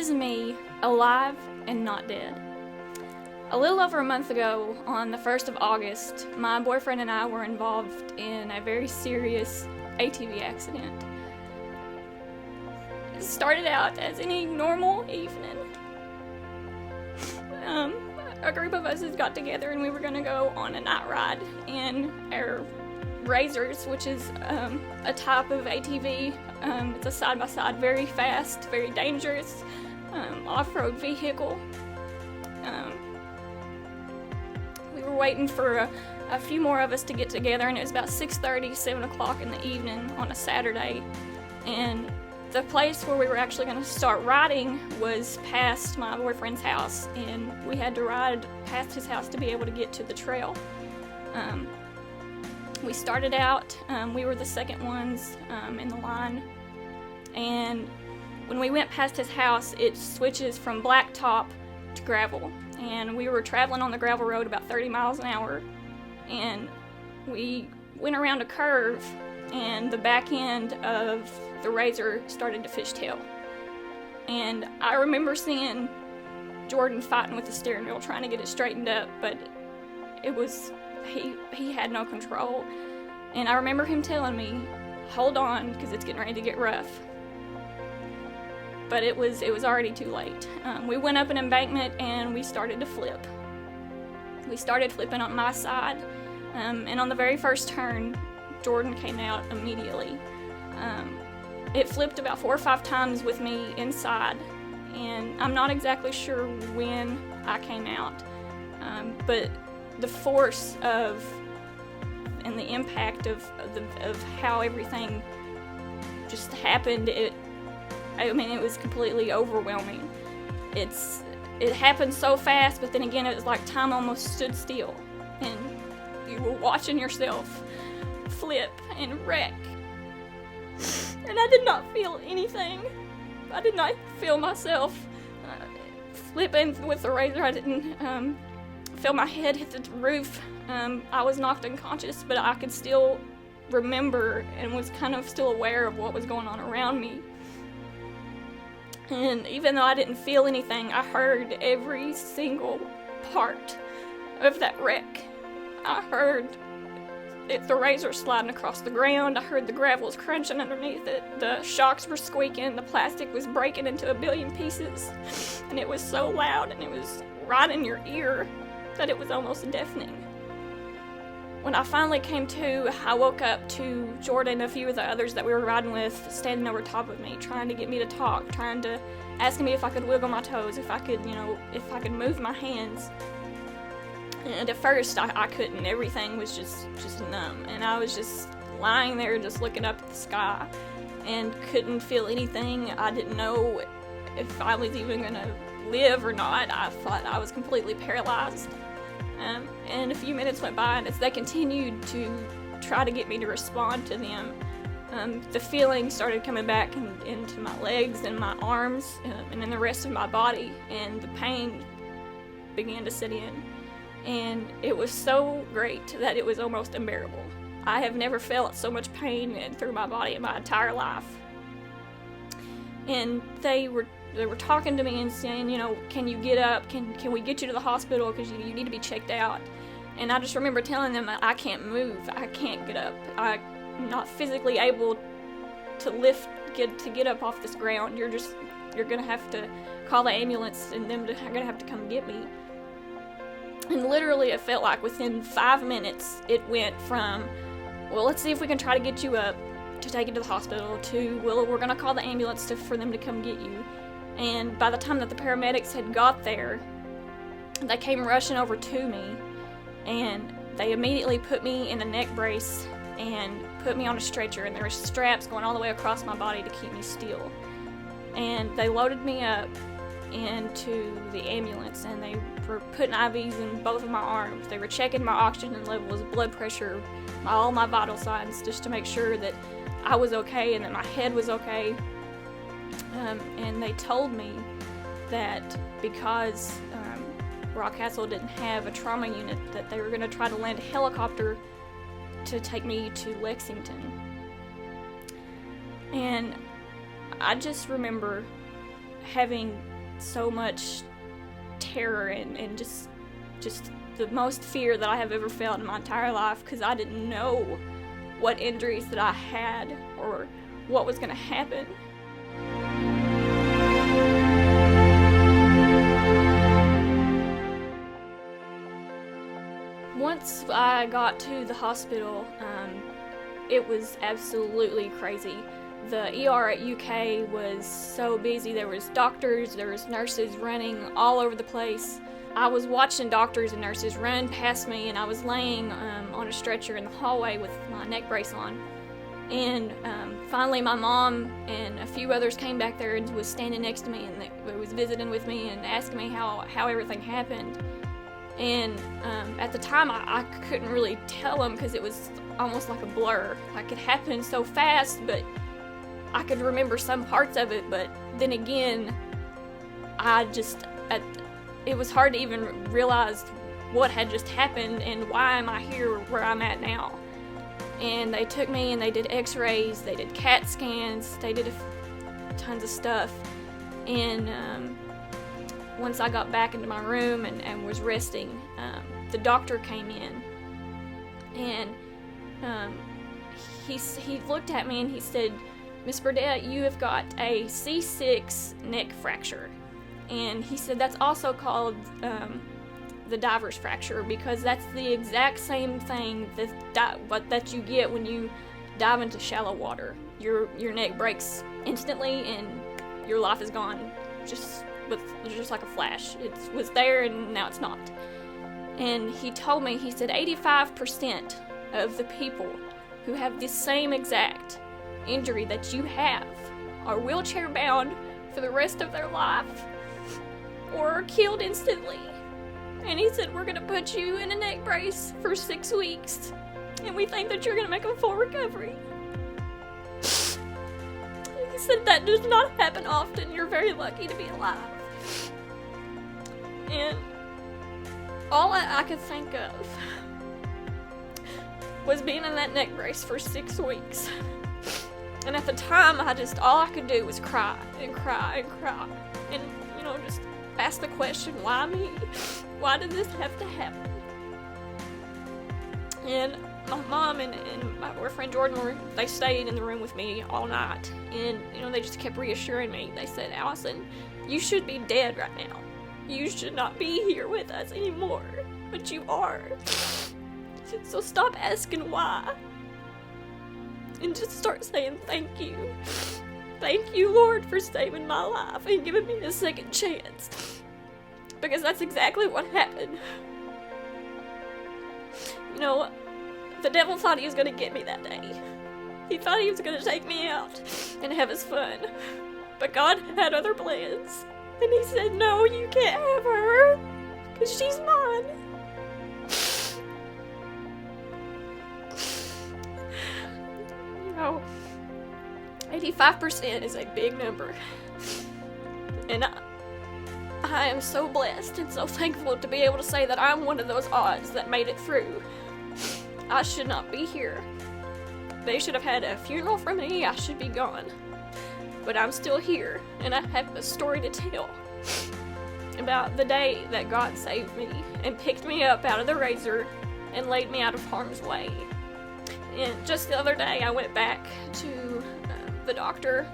is me, alive and not dead. A little over a month ago, on the 1st of August, my boyfriend and I were involved in a very serious ATV accident. It started out as any normal evening. A group of us got together and we were going to go on a night ride in our Razors, which is a type of ATV. It's a side-by-side, very fast, very dangerous off-road vehicle. We were waiting for a few more of us to get together, and it was about 6:30, 7 o'clock in the evening on a Saturday. And the place where we were actually going to start riding was past my boyfriend's house, and we had to ride past his house to be able to get to the trail. We started out, we were the second ones in the line, and when we went past his house, it switches from blacktop to gravel, and we were traveling on the gravel road about 30 miles an hour, and we went around a curve, and the back end of the Razor started to fishtail. And I remember seeing Jordan fighting with the steering wheel, trying to get it straightened up, but it was, he had no control. And I remember him telling me, hold on, because it's getting ready to get rough. But it was already too late. We went up an embankment and we started to flip. We started flipping on my side, and on the very first turn, Jordan came out immediately. It flipped about 4 or 5 times with me inside, and I'm not exactly sure when I came out, but the force of and the impact of how everything just happened, it was completely overwhelming. It happened so fast, but then again, it was like time almost stood still, and you were watching yourself flip and wreck. And I did not feel anything. I did not feel myself flipping with the Razor. I didn't feel my head hit the roof. I was knocked unconscious, but I could still remember and was kind of still aware of what was going on around me. And even though I didn't feel anything, I heard every single part of that wreck. I heard the Razor sliding across the ground. I heard the gravel was crunching underneath it. The shocks were squeaking. The plastic was breaking into a billion pieces. And it was so loud, and it was right in your ear that it was almost deafening. When I finally came to, I woke up to Jordan and a few of the others that we were riding with standing over top of me, trying to get me to talk, trying to ask me if I could wiggle my toes, if I could move my hands. And at first, I couldn't. Everything was just numb. And I was just lying there just looking up at the sky and couldn't feel anything. I didn't know if I was even going to live or not. I thought I was completely paralyzed. And a few minutes went by, and as they continued to try to get me to respond to them, the feeling started coming back into my legs and my arms and in the rest of my body, and the pain began to set in. And it was so great that it was almost unbearable. I have never felt so much pain through my body in my entire life. And they were talking to me and saying, can you get up? Can we get you to the hospital because you need to be checked out? And I just remember telling them that I can't move. I can't get up. I'm not physically able to get up off this ground. You're going to have to call the ambulance, and they're going to have to come get me. And literally, it felt like within 5 minutes, it went from, well, let's see if we can try to get you up, to take you to the hospital, to, well, we're going to call the ambulance for them to come get you. And by the time that the paramedics had got there, they came rushing over to me, and they immediately put me in a neck brace and put me on a stretcher, and there were straps going all the way across my body to keep me still. And they loaded me up into the ambulance, and they were putting IVs in both of my arms. They were checking my oxygen levels, blood pressure, all my vital signs, just to make sure that I was okay and that my head was okay. And they told me that because Rockcastle didn't have a trauma unit, that they were going to try to land a helicopter to take me to Lexington. And I just remember having so much terror and just the most fear that I have ever felt in my entire life, because I didn't know what injuries that I had or what was going to happen. Once I got to the hospital, it was absolutely crazy. The ER at UK was so busy. There was doctors, there was nurses running all over the place. I was watching doctors and nurses run past me, and I was laying on a stretcher in the hallway with my neck brace on. And finally my mom and a few others came back there and was standing next to me, and they was visiting with me and asking me how everything happened. And at the time I couldn't really tell them, because it was almost like a blur. Like, it happened so fast, but I could remember some parts of it, but then again, it was hard to even realize what had just happened and why am I here where I'm at now. And they took me and they did x-rays, they did CAT scans, they did tons of stuff. And once I got back into my room and was resting, the doctor came in, and he looked at me and he said, "Miss Burdett, you have got a C6 neck fracture." And he said that's also called the diver's fracture, because that's the exact same thing that you get when you dive into shallow water. Your neck breaks instantly and your life is gone, just like a flash. It was there and now it's not. And he told me, he said 85% of the people who have this same exact injury that you have are wheelchair bound for the rest of their life or are killed instantly. And he said, we're going to put you in a neck brace for 6 weeks, and we think that you're going to make a full recovery. He said that does not happen often. You're very lucky to be alive. And all I could think of was being in that neck brace for 6 weeks. And at the time, all I could do was cry and cry and cry. And, just ask the question, why me? Why did this have to happen? And my mom and my boyfriend Jordan, they stayed in the room with me all night. And, they just kept reassuring me. They said, "Allison, you should be dead right now. You should not be here with us anymore. But you are. So stop asking why. And just start saying thank you. Thank you, Lord, for saving my life and giving me a second chance." Because that's exactly what happened. The devil thought he was going to get me that day. He thought he was going to take me out and have his fun. But God had other plans. And he said, "No, you can't have her, because she's mine." 85% is a big number. And I am so blessed and so thankful to be able to say that I'm one of those odds that made it through. I should not be here. They should have had a funeral for me. I should be gone. But I'm still here, and I have a story to tell about the day that God saved me and picked me up out of the razor and laid me out of harm's way. And just the other day, I went back to the doctor,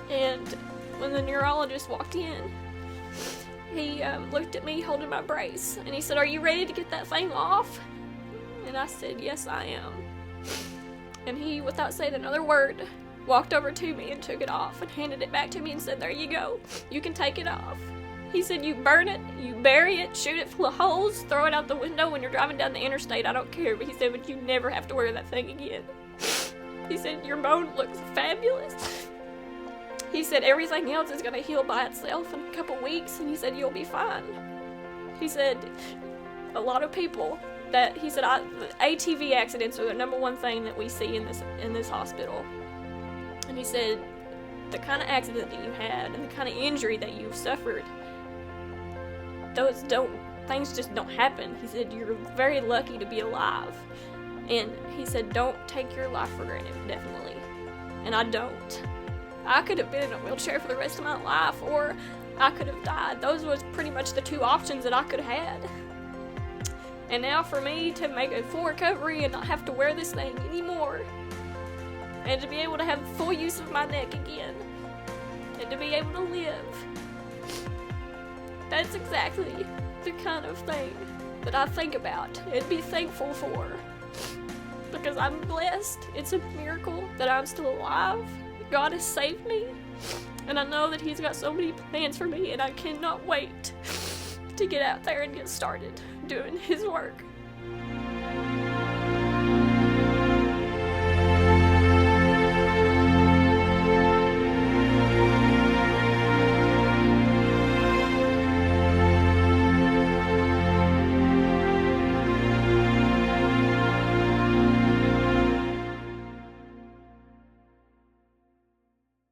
and when the neurologist walked in, he looked at me holding my brace, and he said, "Are you ready to get that thing off?" And I said, "Yes, I am." And he, without saying another word, walked over to me and took it off and handed it back to me and said, "There you go. You can take it off." He said, "You burn it, you bury it, shoot it full of holes, throw it out the window when you're driving down the interstate. I don't care." But he said, "But you never have to wear that thing again." He said, "Your bone looks fabulous." He said, "Everything else is going to heal by itself in a couple weeks." And he said, "You'll be fine." He said, a lot of people he said, ATV accidents are the number one thing that we see in this hospital. And he said, the kind of accident that you had and the kind of injury that you've suffered, things just don't happen. He said, you're very lucky to be alive. And he said, don't take your life for granted, definitely. And I don't. I could have been in a wheelchair for the rest of my life, or I could have died. Those was pretty much the two options that I could have had. And now for me to make a full recovery and not have to wear this thing anymore, and to be able to have full use of my neck again, and to be able to live, that's exactly the kind of thing that I think about and be thankful for. Because I'm blessed. It's a miracle that I'm still alive. God has saved me. And I know that He's got so many plans for me, and I cannot wait to get out there and get started doing His work.